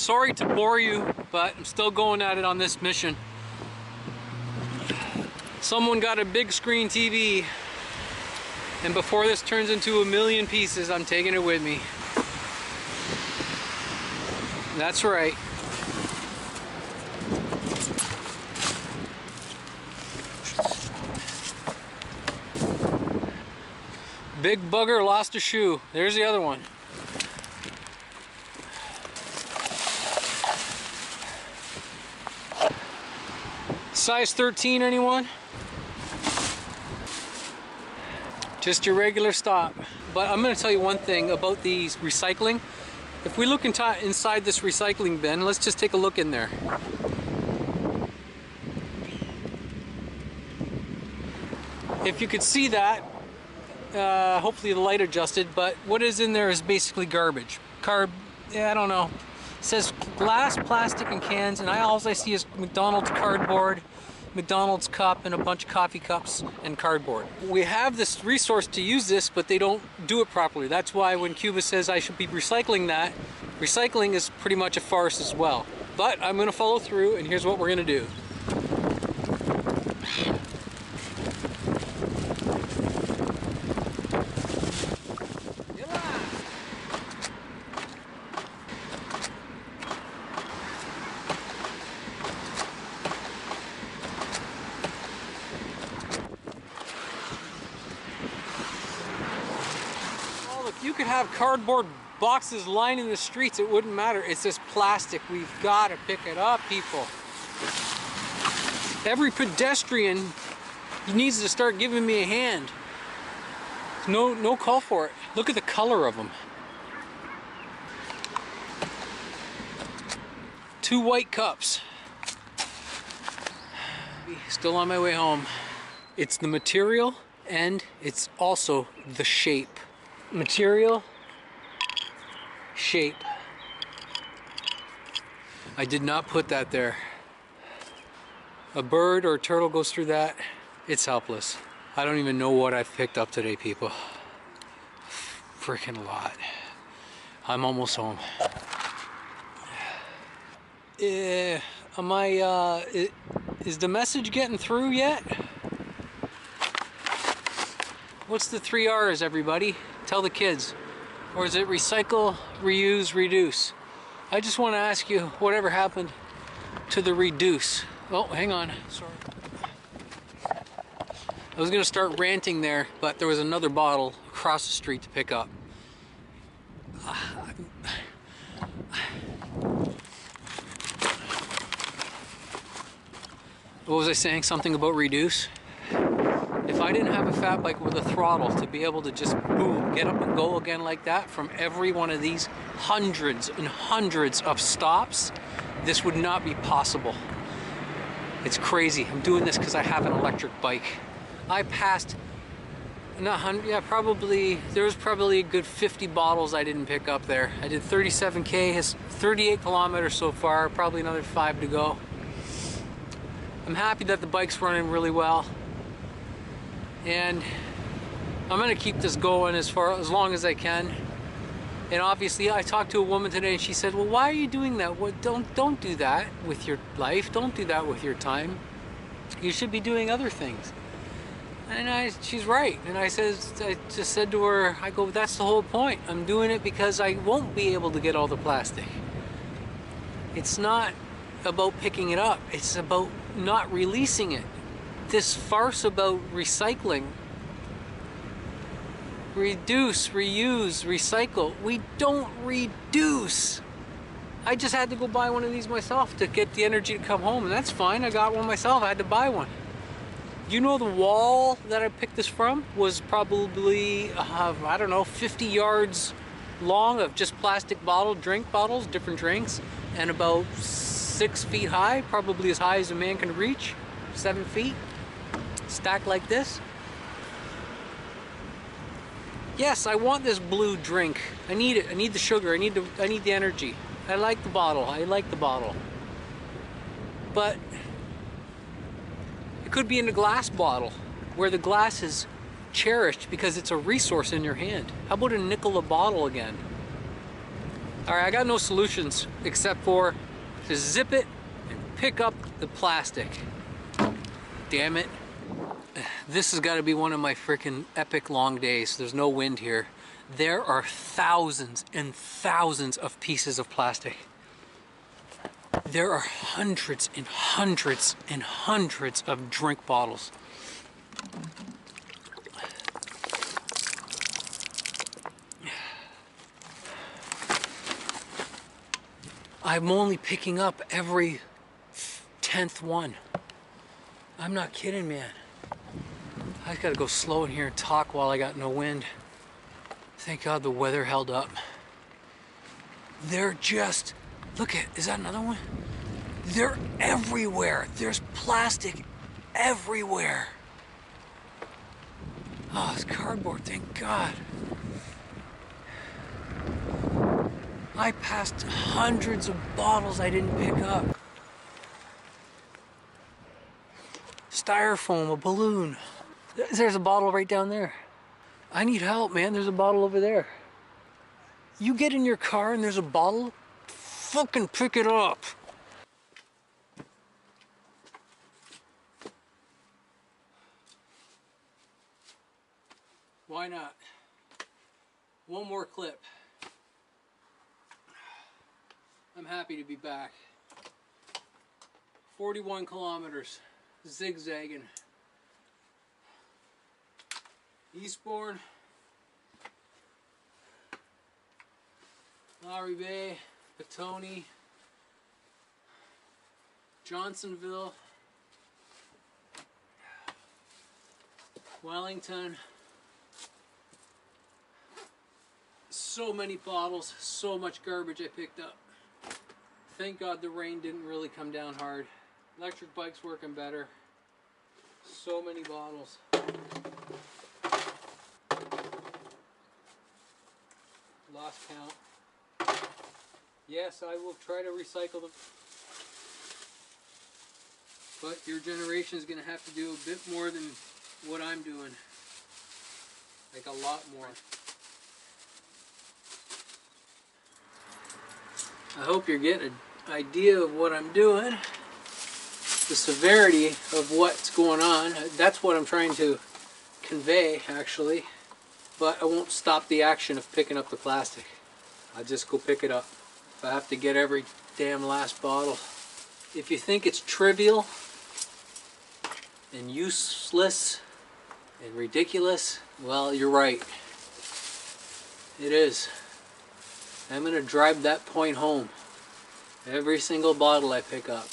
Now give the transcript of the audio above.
Sorry to bore you, but I'm still going at it on this mission. Someone got a big screen TV, and before this turns into a million pieces, I'm taking it with me. That's right. Big bugger lost a shoe. There's the other one. Size 13, anyone? Just your regular stop. But I'm going to tell you one thing about these recycling. If we look inside this recycling bin, let's just take a look in there. If you could see that, hopefully the light adjusted, but what is in there is basically garbage. I don't know. It says glass, plastic, and cans, and all I see is McDonald's cardboard, McDonald's cup, and a bunch of coffee cups and cardboard. We have this resource to use this, but they don't do it properly. That's why when Cuba says I should be recycling that, recycling is pretty much a farce as well. But I'm going to follow through, and here's what we're going to do. You could have cardboard boxes lining the streets, it wouldn't matter. It's just plastic. We've got to pick it up, people. Every pedestrian needs to start giving me a hand. No call for it. Look at the color of them. 2 white cups. Still on my way home. It's the material and it's also the shape. Material, shape. I did not put that there. A bird or a turtle goes through that, it's helpless. I don't even know what I've picked up today, people. Freaking lot. I'm almost home. Is the message getting through yet? What's the 3 R's, everybody? Tell the kids. Or is it recycle, reuse, reduce? I just want to ask you, whatever happened to the reduce? Oh, hang on. Sorry. I was going to start ranting there, but there was another bottle across the street to pick up. What was I saying? Something about reduce? If I didn't have a fat bike with a throttle to be able to just boom, get up and go again like that from every one of these hundreds and hundreds of stops, this would not be possible. It's crazy. I'm doing this because I have an electric bike. I passed, not 100, yeah, probably, there was probably a good 50 bottles I didn't pick up there. I did 37K, has 38 kilometers so far, probably another 5 to go. I'm happy that the bike's running really well. And I'm going to keep this going as long as I can. And obviously I talked to a woman today and she said, well, why are you doing that? Well, don't do that with your life. Don't do that with your time. You should be doing other things. And she's right. And I just said to her, I go, that's the whole point. I'm doing it because I won't be able to get all the plastic. It's not about picking it up. It's about not releasing it. This farce about recycling, reduce, reuse, recycle, we don't reduce. I just had to go buy one of these myself to get the energy to come home, and that's fine. I got one myself. I had to buy one. You know, the wall that I picked this from was probably, I don't know, 50 yards long of just plastic drink bottles, different drinks, and about 6 feet high, probably as high as a man can reach, 7 feet. Stacked like this. Yes, I want this blue drink. I need it. I need the sugar. I need the energy. I like the bottle. I like the bottle. But it could be in a glass bottle where the glass is cherished because it's a resource in your hand. How about a nickel a bottle again? All right, I got no solutions except for to zip it and pick up the plastic. Damn it. This has got to be one of my freaking epic long days. There's no wind here. There are thousands and thousands of pieces of plastic. There are hundreds and hundreds and hundreds of drink bottles. I'm only picking up every 10th one. I'm not kidding, man. I gotta go slow in here and talk while I got no wind. Thank God the weather held up. They're just, look at, is that another one? They're everywhere. There's plastic everywhere. Oh, it's cardboard, thank God. I passed hundreds of bottles I didn't pick up. Styrofoam, a balloon. There's a bottle right down there. I need help, man. There's a bottle over there. You get in your car and there's a bottle, fucking pick it up. Why not? One more clip. I'm happy to be back. 41 kilometers, zigzagging. Eastbourne, Lowry Bay, Petone, Johnsonville, Wellington. So many bottles, so much garbage I picked up. Thank God the rain didn't really come down hard. Electric bike's working better. So many bottles. Lost count. Yes, I will try to recycle them. But your generation is going to have to do a bit more than what I'm doing. Like a lot more. I hope you're getting an idea of what I'm doing. The severity of what's going on. That's what I'm trying to convey, actually. But I won't stop the action of picking up the plastic. I'll just go pick it up. If I have to get every damn last bottle. If you think it's trivial and useless and ridiculous, well, you're right. It is. I'm going to drive that point home. Every single bottle I pick up.